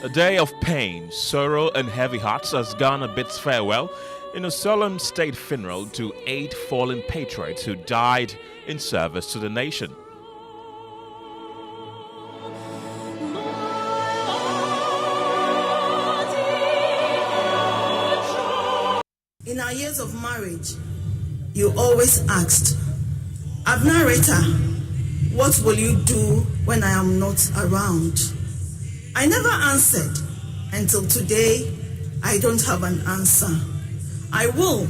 A day of pain, sorrow, and heavy hearts as Ghana bids farewell in a solemn state funeral to 8 fallen patriots who died in service to the nation. In our years of marriage, you always asked, Abnareta, what will you do when I am not around? I never answered. Until today, I don't have an answer. I will,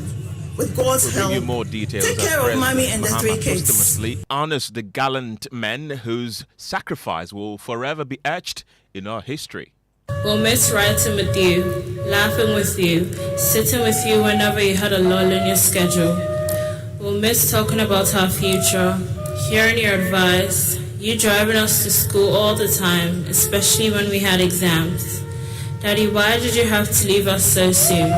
with God's help, you more details take care of mommy and the 3 kids. Posthumously honors the gallant men whose sacrifice will forever be etched in our history. We'll miss writing with you, laughing with you, sitting with you whenever you had a lull in your schedule. We'll miss talking about our future, hearing your advice, you driving us to school all the time, especially when we had exams. Daddy, why did you have to leave us so soon?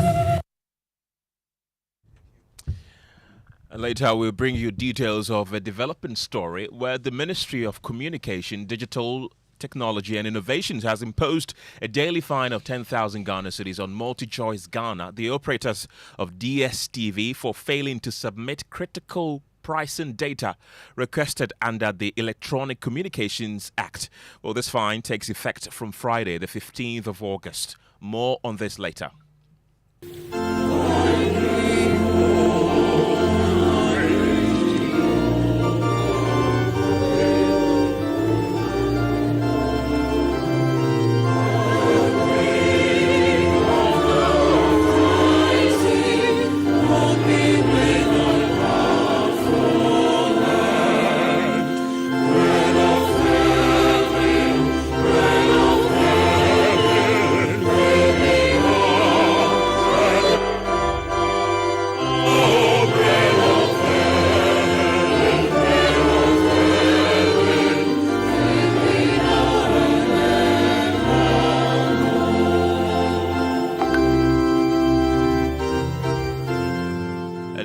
And later, we'll bring you details of a developing story where the Ministry of Communication, Digital Technology and Innovations has imposed a daily fine of 10,000 Ghana cedis on MultiChoice Ghana, the operators of DSTV, for failing to submit critical pricing data requested under the Electronic Communications Act. Well, this fine takes effect from Friday, the 15th of August. More on this later.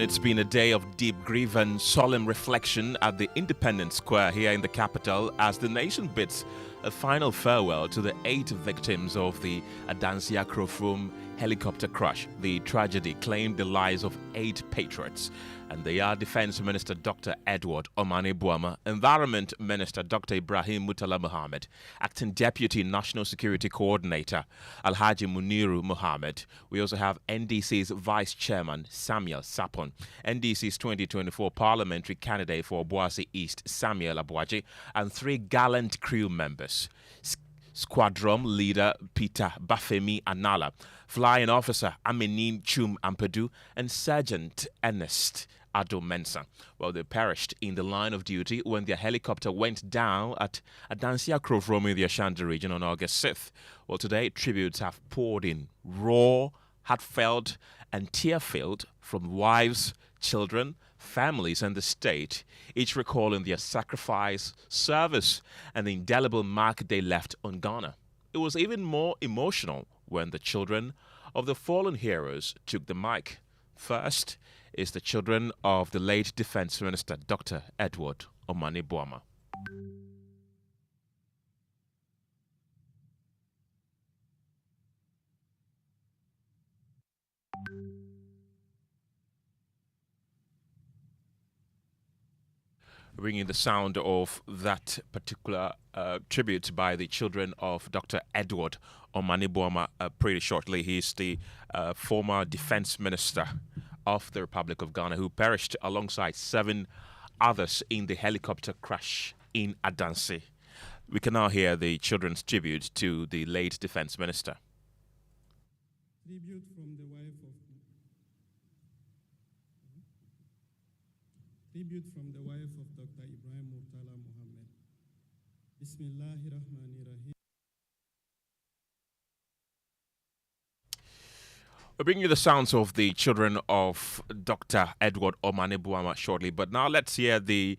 It's been a day of deep grief and solemn reflection at the Independence Square here in the capital as the nation bids a final farewell to the 8 victims of the Adansia Krofrom helicopter crash. The tragedy claimed the lives of 8 patriots, and they are Defense Minister Dr. Edward Omane Boamah, Environment Minister Dr. Ibrahim Murtala Mohammed, Acting Deputy National Security Coordinator Alhaji Muniru Mohammed. We also have NDC's Vice Chairman Samuel Sapon, NDC's 2024 Parliamentary Candidate for Obuasi East Samuel Abuaji, and 3 gallant crew members. Squadron Leader Peter Bafemi Anala, Flying Officer Amenim Chum Ampadu, and Sergeant Ernest Ado Mensah. Well, they perished in the line of duty when their helicopter went down at Adansia Krofrom in the Ashanti region on August 6th. Well, today, tributes have poured in, raw, heartfelt, and tear-filled from wives, children, families, and the state, each recalling their sacrifice, service, and the indelible mark they left on Ghana. It was even more emotional when the children of the fallen heroes took the mic. First is the children of the late Defense Minister Dr. Edward Omane Boamah. Bringing the sound of that particular tribute by the children of Dr. Edward Omane Boamah pretty shortly. He's the former defense minister of the Republic of Ghana who perished alongside 7 others in the helicopter crash in Adansi. We can now hear the children's tribute to the late defense minister. Tribute from the wife of Dr. Ibrahim Murtala Mohammed. Bismillahirrahmanirrahim. We'll bring you the sounds of the children of Dr. Edward Omane Boamah shortly, but now let's hear the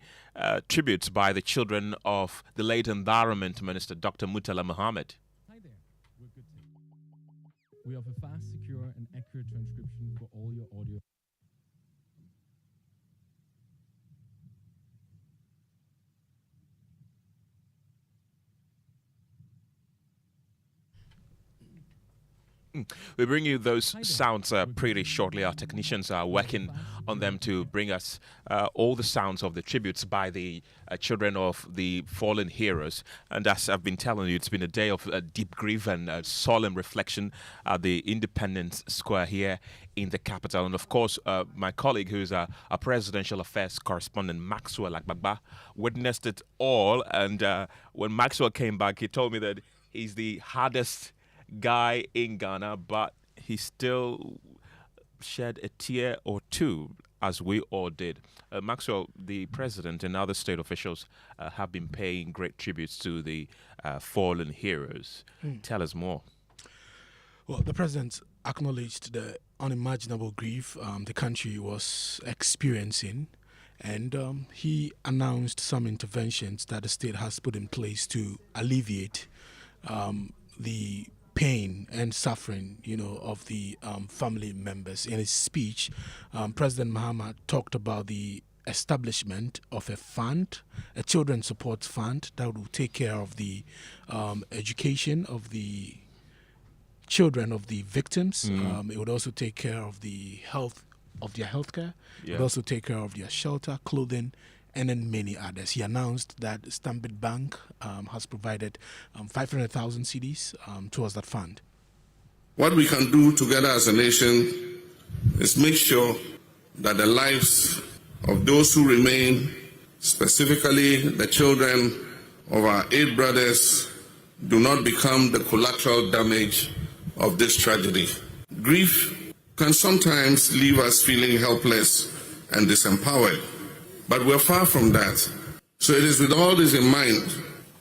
tributes by the children of the late Environment Minister Dr. Murtala Mohammed. Hi there, we're good to we offer fast, secure, and accurate transcription for all your audio. We bring you those sounds pretty shortly. Our technicians are working on them to bring us all the sounds of the tributes by the children of the fallen heroes. And as I've been telling you, it's been a day of deep grief and solemn reflection at the Independence Square here in the capital. And of course, my colleague, who's a presidential affairs correspondent, Maxwell Agbagba, witnessed it all. And when Maxwell came back, he told me that he's the hardest guy in Ghana, but he still shed a tear or two, as we all did. Maxwell, the president and other state officials have been paying great tributes to the fallen heroes. Tell us more. Well, the president acknowledged the unimaginable grief the country was experiencing, and he announced some interventions that the state has put in place to alleviate the pain and suffering, of the family members. In his speech, President Mahama talked about the establishment of a fund, a children's support fund that will take care of the education of the children of the victims. It would also take care of the health of their healthcare. It would also take care of their shelter, clothing, and then many others. He announced that Stanbic Bank has provided 500,000 cedis towards that fund. What we can do together as a nation is make sure that the lives of those who remain, specifically the children of our 8 brothers, do not become the collateral damage of this tragedy. Grief can sometimes leave us feeling helpless and disempowered. But we're far from that. So it is with all this in mind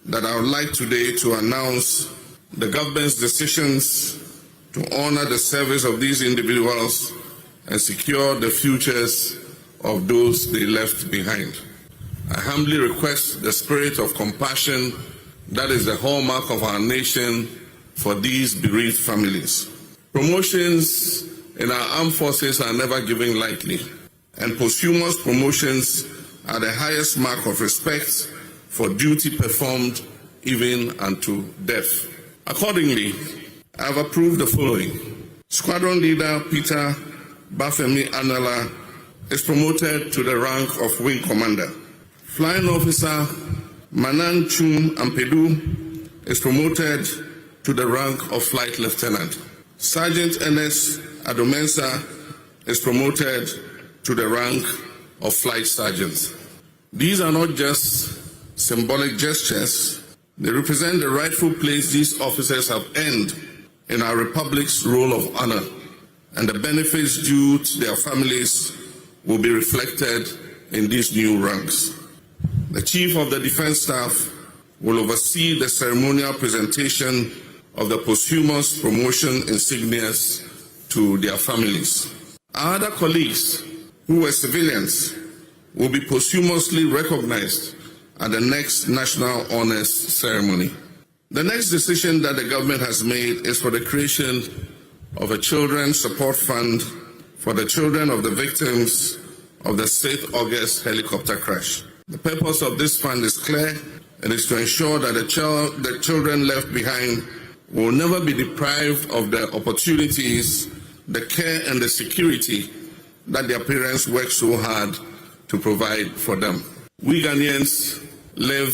that I would like today to announce the government's decisions to honor the service of these individuals and secure the futures of those they left behind. I humbly request the spirit of compassion that is the hallmark of our nation for these bereaved families. Promotions in our armed forces are never given lightly, and posthumous promotions are the highest mark of respect for duty performed even unto death. Accordingly, I have approved the following. Squadron Leader Peter Bafemi Anala is promoted to the rank of Wing Commander. Flying Officer Manan Chum Ampedu is promoted to the rank of Flight Lieutenant. Sergeant Ernest Adomensa is promoted to the rank of Flight Sergeant. These are not just symbolic gestures. They represent the rightful place these officers have earned in our Republic's roll of honor, and the benefits due to their families will be reflected in these new ranks. The Chief of the Defense Staff will oversee the ceremonial presentation of the posthumous promotion insignias to their families. Our other colleagues who were civilians will be posthumously recognized at the next National Honors Ceremony. The next decision that the government has made is for the creation of a Children's Support Fund for the children of the victims of the 6th August helicopter crash. The purpose of this fund is clear. It is to ensure that the children left behind will never be deprived of the opportunities, the care, and the security that their parents worked so hard to provide for them. We Ghanaians live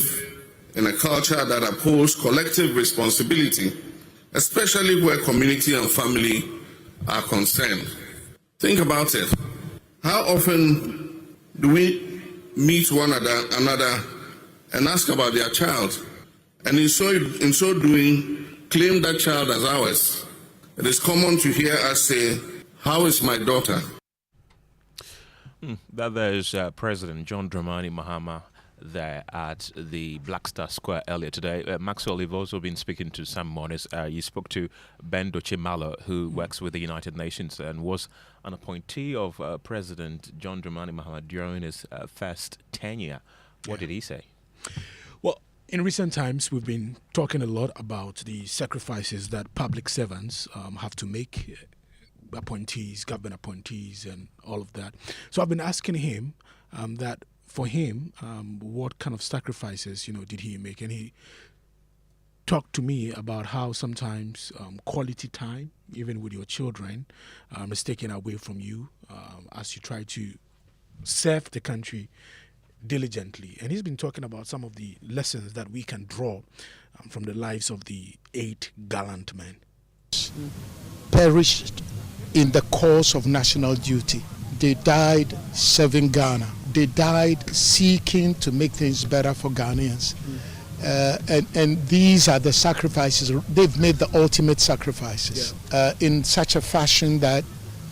in a culture that upholds collective responsibility, especially where community and family are concerned. Think about it. How often do we meet one another and ask about their child, and in so doing, claim that child as ours? It is common to hear us say, "How is my daughter?" There is President John Dramani Mahama there at the Black Star Square earlier today. Maxwell, you've also been speaking to Sam Moniz. You spoke to Ben Dochimalo, who works with the United Nations and was an appointee of President John Dramani Mahama during his first tenure. What did he say? Well, in recent times, we've been talking a lot about the sacrifices that public servants have to make, appointees, government appointees, and all of that. So I've been asking him that for him, what kind of sacrifices, did he make? And he talked to me about how sometimes quality time, even with your children, is taken away from you as you try to serve the country diligently. And he's been talking about some of the lessons that we can draw from the lives of the 8 gallant men. Perished in the cause of national duty. They died serving Ghana. They died seeking to make things better for Ghanaians. And these are the sacrifices. They've made the ultimate sacrifices in such a fashion that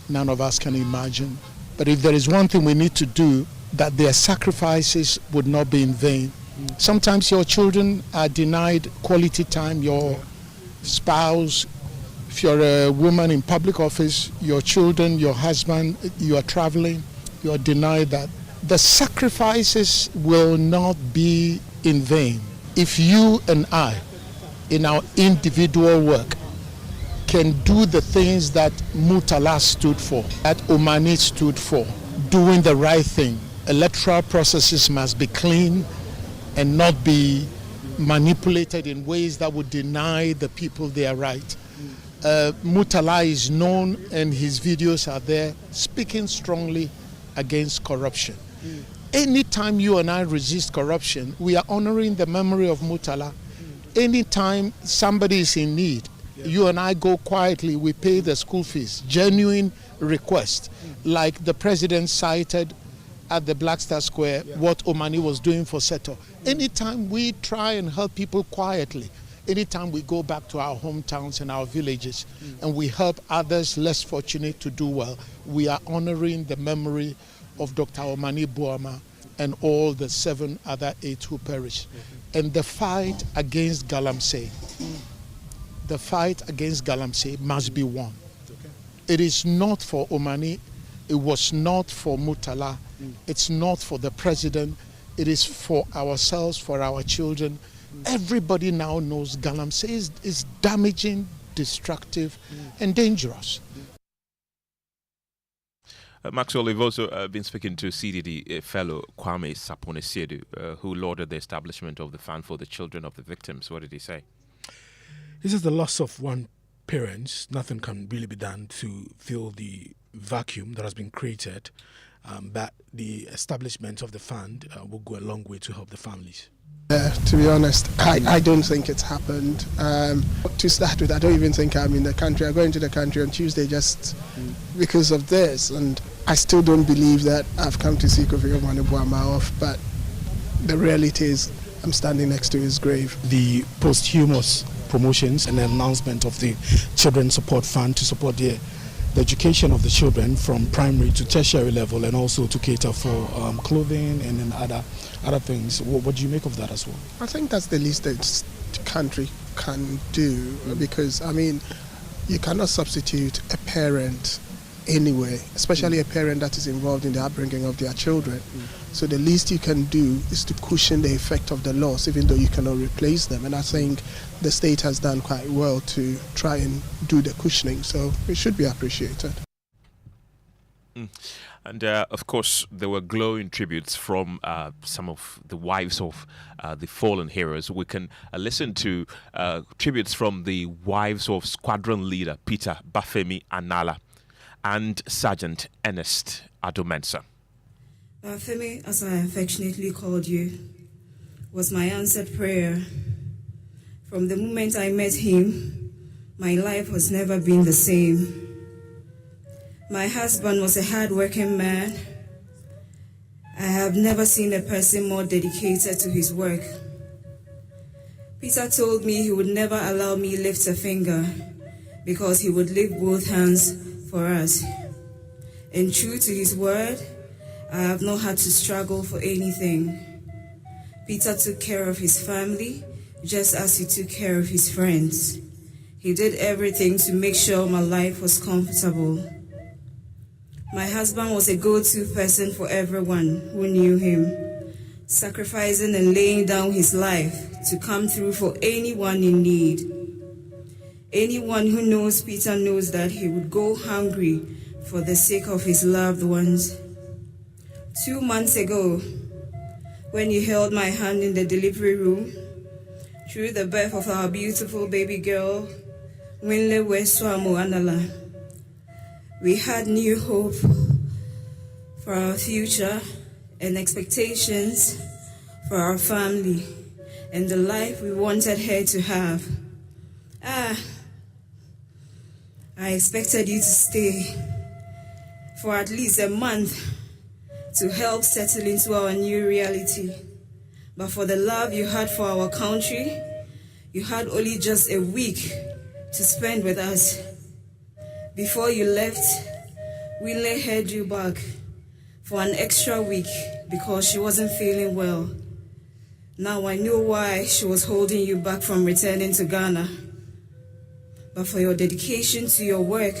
none of us can imagine. But if there is one thing we need to do, that their sacrifices would not be in vain. Sometimes your children are denied quality time, your spouse, if you're a woman in public office, your children, your husband, you are traveling, you are denied that. The sacrifices will not be in vain. If you and I, in our individual work, can do the things that Murtala stood for, that Omani stood for, doing the right thing. Electoral processes must be clean and not be manipulated in ways that would deny the people their right. Murtala is known, and his videos are there, speaking strongly against corruption. Anytime you and I resist corruption, we are honoring the memory of Murtala. Anytime somebody is in need, you and I go quietly, we pay the school fees. Genuine request, like the president cited at the Black Star Square, what Omani was doing for Seto. Anytime we try and help people quietly, anytime we go back to our hometowns and our villages and we help others less fortunate to do well, we are honoring the memory of Dr. Omani Boama and all the 7 other 8 who perished. And the fight against Galamsey, the fight against Galamsey must be won. It is not for Omani, it was not for Murtala, it's not for the president, it is for ourselves, for our children. Everybody now knows Galamsey is damaging, destructive, and dangerous. Maxwell, you've also been speaking to CDD fellow Kwame Saponesedu, who lauded the establishment of the Fund for the Children of the Victims. What did he say? This is the loss of one parent. Nothing can really be done to fill the vacuum that has been created, but the establishment of the fund will go a long way to help the families. To be honest, I don't think it's happened. To start with, I don't even think I'm in the country. I go into the country on Tuesday just because of this, and I still don't believe that I've come to see Kofi Omani Boama off, but the reality is I'm standing next to his grave. The posthumous promotions and the announcement of the Children's Support Fund to support the education of the children from primary to tertiary level, and also to cater for clothing and then other things. What do you make of that as well? I think that's the least that the country can do, because, I mean, you cannot substitute a parent anyway, especially a parent that is involved in the upbringing of their children. So the least you can do is to cushion the effect of the loss, even though you cannot replace them. And I think the state has done quite well to try and do the cushioning, so it should be appreciated. And of course, there were glowing tributes from some of the wives of the fallen heroes. We can listen to tributes from the wives of Squadron Leader Peter Bafemi Anala and Sergeant Ernest Adomensa. Bafemi, as I affectionately called you, was my answered prayer. From the moment I met him, my life has never been the same. My husband was a hard-working man. I have never seen a person more dedicated to his work. Peter told me he would never allow me lift a finger because he would lift both hands for us. And true to his word, I have not had to struggle for anything. Peter took care of his family just as he took care of his friends. He did everything to make sure my life was comfortable. My husband was a go-to person for everyone who knew him, sacrificing and laying down his life to come through for anyone in need. Anyone who knows Peter knows that he would go hungry for the sake of his loved ones. 2 months ago, when you held my hand in the delivery room, through the birth of our beautiful baby girl, Winle Weswamu Anala. We had new hope for our future and expectations for our family and the life we wanted her to have. I expected you to stay for at least a month to help settle into our new reality. But for the love you had for our country, you had only just a week to spend with us. Before you left, Winle held you back for an extra week because she wasn't feeling well. Now I know why she was holding you back from returning to Ghana. But for your dedication to your work,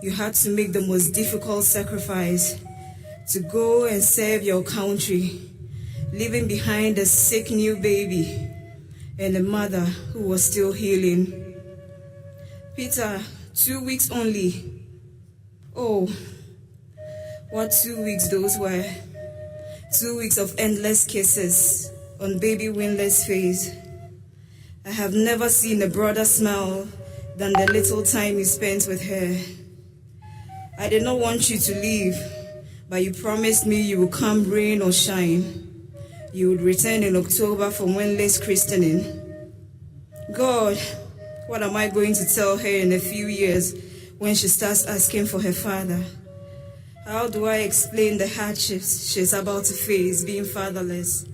you had to make the most difficult sacrifice to go and serve your country, leaving behind a sick new baby and a mother who was still healing. Peter, 2 weeks only. Oh, what 2 weeks those were. 2 weeks of endless kisses on baby Winle's face. I have never seen a broader smile than the little time you spent with her. I did not want you to leave, but you promised me you would come rain or shine. You would return in October for Winle's christening. God, what am I going to tell her in a few years when she starts asking for her father? How do I explain the hardships she's about to face being fatherless?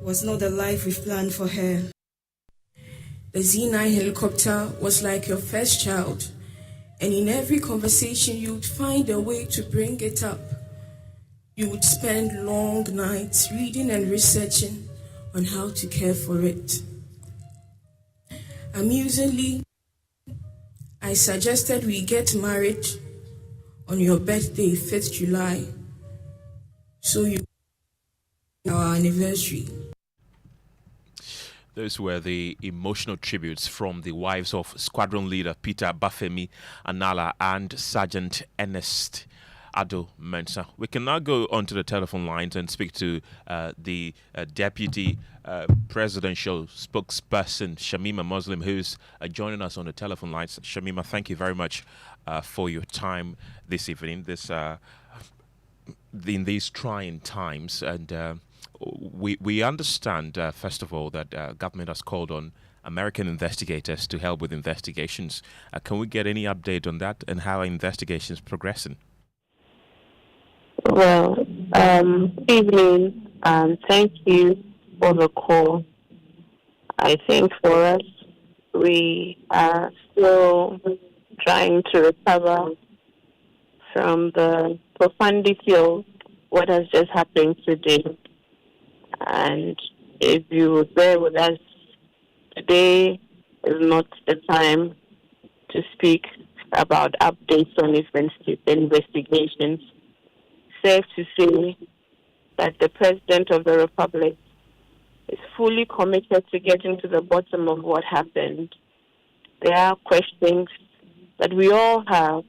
Was not the life we've planned for her. The Z9 helicopter was like your first child, and in every conversation you would find a way to bring it up. You would spend long nights reading and researching on how to care for it. Amusingly, I suggested we get married on your birthday, 5th July, so you our anniversary. Those were the emotional tributes from the wives of Squadron Leader Peter Bafemi Anala and Sergeant Ernest Ado Mensah. We can now go onto the telephone lines and speak to the Deputy Presidential Spokesperson, Shamima Muslim, who's joining us on the telephone lines. Shamima, thank you very much for your time this evening, in these trying times. And we understand, first of all, that government has called on American investigators to help with investigations. Can we get any update on that and how are investigations progressing? Well, evening, thank you for the call. I think for us, we are still trying to recover from the profundity of what has just happened today. And if you would bear with us, today is not the time to speak about updates on investigations. Safe to say that the President of the Republic is fully committed to getting to the bottom of what happened. There are questions that we all have,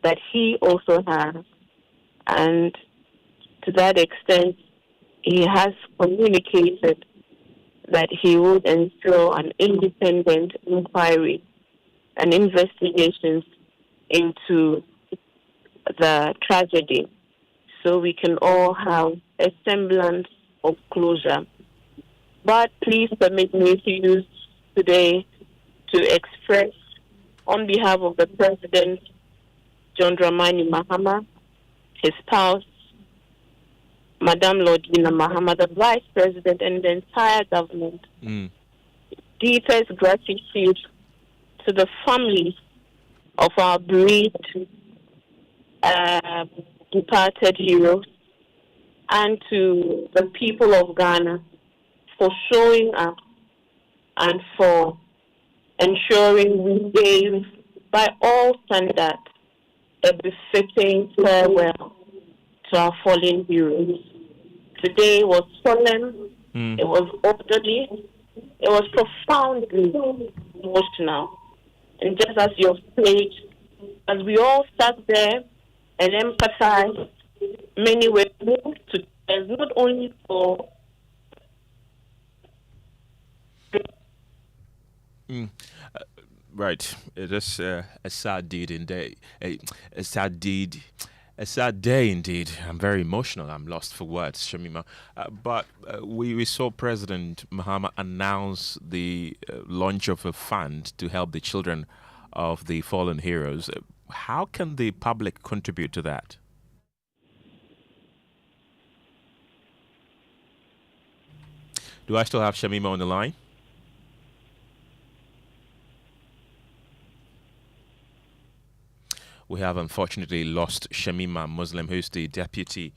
that he also has, and to that extent, he has communicated that he would ensure an independent inquiry and investigations into the tragedy, so we can all have a semblance of closure. But please permit me to use today to express, on behalf of the President, John Dramani Mahama, his spouse, Madam Lordina Mahama, the Vice President, and the entire government, deepest gratitude to the families of our bereaved departed heroes and to the people of Ghana for showing up and for ensuring we gave, by all standards, a befitting farewell to our fallen heroes. Today was solemn, it was orderly, it was profoundly emotional. And just as you've played, as we all sat there and empathized, many were moved to tears, not only for Mm. Right. It is a sad deed indeed. A sad deed. A sad day indeed. I'm very emotional. I'm lost for words, Shamima. But we saw President Mahama announce the launch of a fund to help the children of the fallen heroes. How can the public contribute to that? Do I still have Shamima on the line? We have unfortunately lost Shamima Muslim, who's the deputy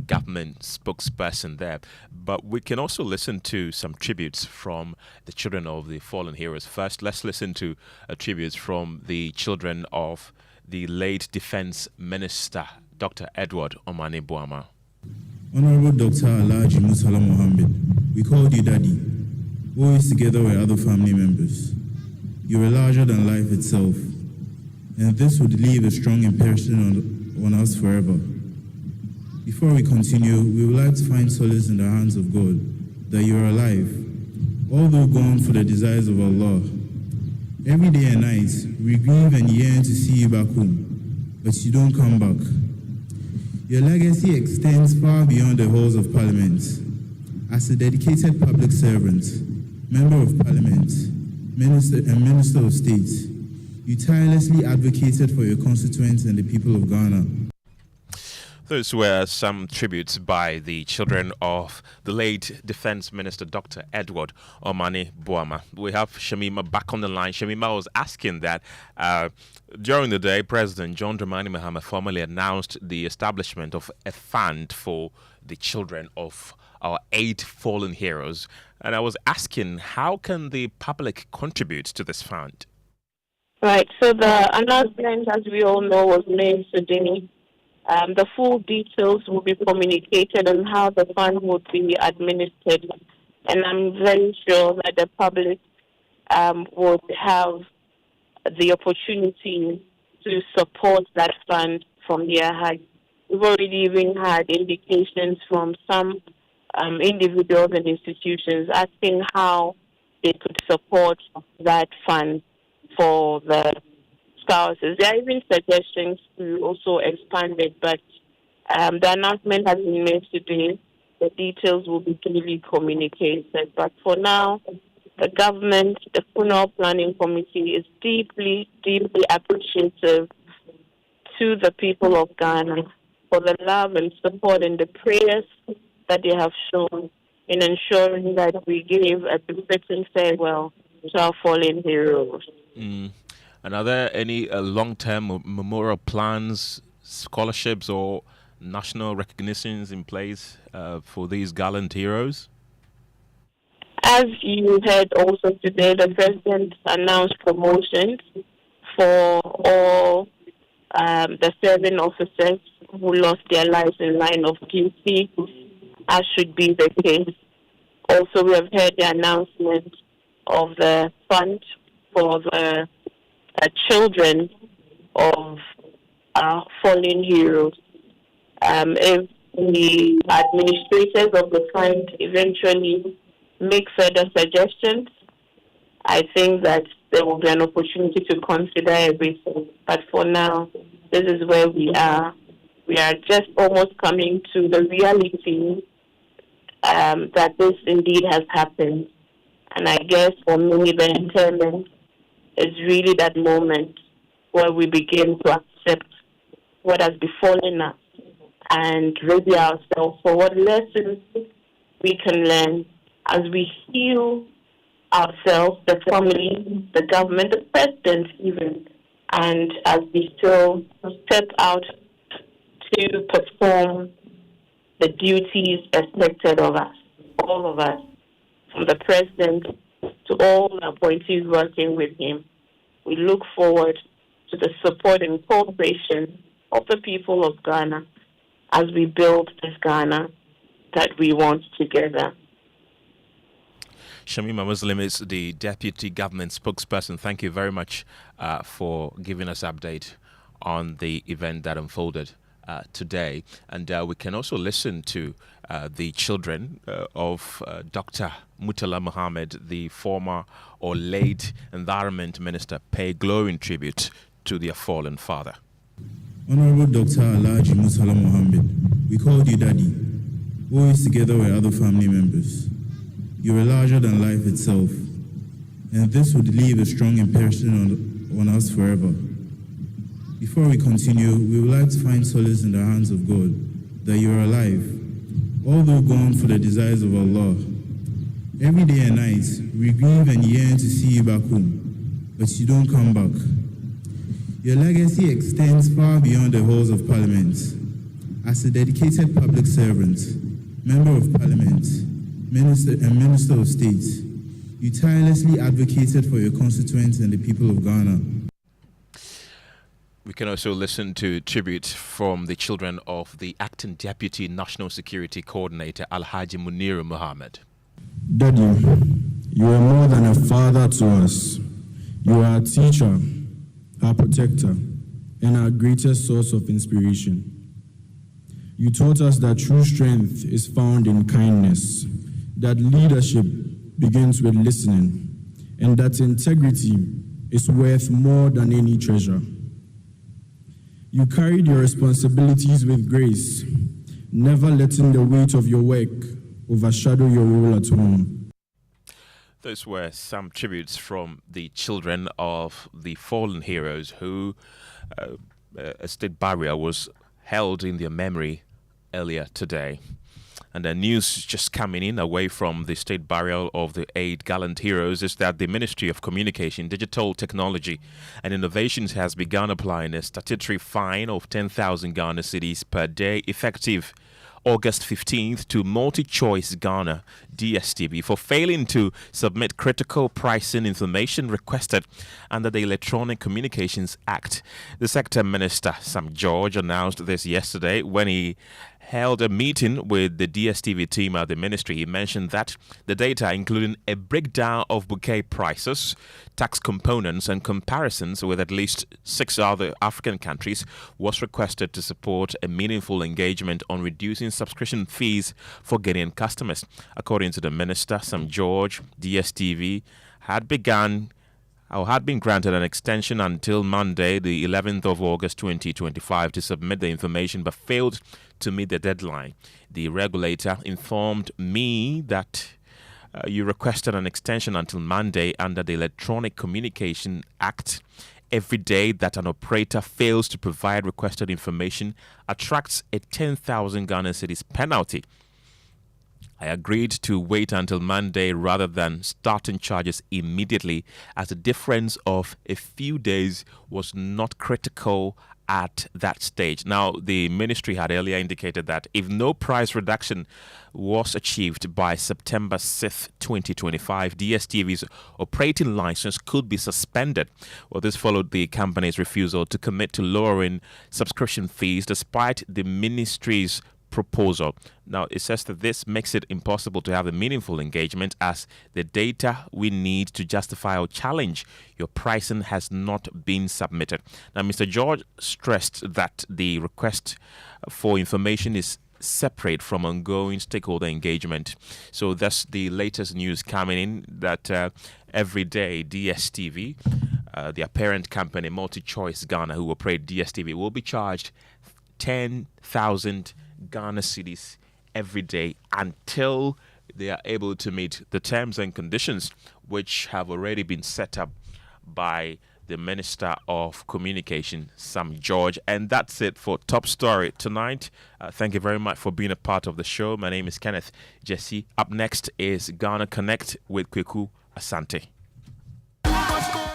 government spokesperson there. But we can also listen to some tributes from the children of the fallen heroes. First, let's listen to tributes from the children of the late Defense Minister, Dr. Edward Omani Boama. Honorable Dr. Alhaji Murtala Mohammed, we called you Daddy, always together with other family members. You were larger than life itself, and this would leave a strong impression on us forever. Before we continue, we would like to find solace in the hands of God that you are alive, although gone for the desires of Allah. Every day and night, we grieve and yearn to see you back home, but you don't come back. Your legacy extends far beyond the halls of Parliament. As a dedicated public servant, Member of Parliament, Minister of State, you tirelessly advocated for your constituents and the people of Ghana. Those were some tributes by the children of the late Defense Minister, Dr. Edward Omani Boama. We have Shamima back on the line. Shamima was asking that during the day, President John Dramani Mahama formally announced the establishment of a fund for the children of our 8 fallen heroes. And I was asking, how can the public contribute to this fund? Right, so the announcement, as we all know, was made today. The full details will be communicated on how the fund would be administered. And I'm very sure that the public would have the opportunity to support that fund from their heart. We've already even had indications from some individuals and institutions asking how they could support that fund for the spouses. There are even suggestions to also expand it, but the announcement has been made today. The details will be clearly communicated. But for now, the government, the funeral planning committee is deeply, deeply appreciative to the people of Ghana for the love and support and the prayers that they have shown in ensuring that we give a befitting farewell to our fallen heroes. And are there any long-term memorial plans, scholarships, or national recognitions in place for these gallant heroes? As you heard also today, the president announced promotions for all the serving officers who lost their lives in line of duty, as should be the case. Also, we have heard the announcement of the fund for the children of our fallen heroes. If the administrators of the fund eventually make further suggestions, I think that there will be an opportunity to consider everything. But for now, this is where we are. We are just almost coming to the reality that this indeed has happened. And I guess for me, the interment is really that moment where we begin to accept what has befallen us and ready ourselves for what lessons we can learn as we heal ourselves, the family, the government, the president even, and as we still step out to perform the duties expected of us, all of us, from the president to all the appointees working with him. We look forward to the support and cooperation of the people of Ghana as we build this Ghana that we want together. Shamima Muslim is the deputy government spokesperson. Thank you very much for giving us update on the event that unfolded today. And we can also listen to the children of Dr. Murtala Mohammed, the former or late Environment Minister, pay glowing tribute to their fallen father. Honorable Dr. Alhaji Murtala Mohammed, we called you Daddy, always together with other family members. You were larger than life itself, and this would leave a strong impression on us forever. Before we continue, we would like to find solace in the hands of God that you are alive, although gone for the desires of Allah. Every day and night, we grieve and yearn to see you back home, but you don't come back. Your legacy extends far beyond the halls of Parliament. As a dedicated public servant, Member of Parliament, Minister of State, you tirelessly advocated for your constituents and the people of Ghana. We can also listen to tribute from the children of the Acting Deputy National Security Coordinator, Alhaji Munir Mohammed. Daddy, you are more than a father to us. You are a teacher, our protector, and our greatest source of inspiration. You taught us that true strength is found in kindness, that leadership begins with listening, and that integrity is worth more than any treasure. You carried your responsibilities with grace, never letting the weight of your work overshadow your role at home. Those were some tributes from the children of the fallen heroes who a state burial was held in their memory earlier today. And the news just coming in away from the state burial of the 8 gallant heroes is that the Ministry of Communication, Digital Technology and Innovations has begun applying a statutory fine of 10,000 Ghana cedis per day effective August 15th to Multi-Choice Ghana DSTV for failing to submit critical pricing information requested under the Electronic Communications Act. The Sector Minister, Sam George, announced this yesterday when he held a meeting with the DSTV team at the ministry. He mentioned that the data, including a breakdown of bouquet prices, tax components, and comparisons with at least 6 other African countries, was requested to support a meaningful engagement on reducing subscription fees for Ghanaian customers. According to the minister, Sam George, DSTV had been granted an extension until Monday, the 11th of August 2025, to submit the information but failed to meet the deadline. The regulator informed me that you requested an extension until Monday under the Electronic Communication Act. Every day that an operator fails to provide requested information attracts a 10,000 Ghana cedis penalty. I agreed to wait until Monday rather than starting charges immediately, as the difference of a few days was not critical at that stage. Now, the ministry had earlier indicated that if no price reduction was achieved by September 6th, 2025, DSTV's operating license could be suspended. Well, this followed the company's refusal to commit to lowering subscription fees despite the ministry's proposal. Now, it says that this makes it impossible to have a meaningful engagement as the data we need to justify or challenge your pricing has not been submitted. Now, Mr. George stressed that the request for information is separate from ongoing stakeholder engagement. So that's the latest news coming in that every day DSTV, their parent company, Multi-Choice Ghana, who operate DSTV, will be charged 10,000 Ghana cedis every day until they are able to meet the terms and conditions which have already been set up by the Minister of Communication, Sam George. And that's it for Top Story tonight. Thank you very much for being a part of the show. My name is Kenneth Jesse. Up next is Ghana Connect with Kweku Asante.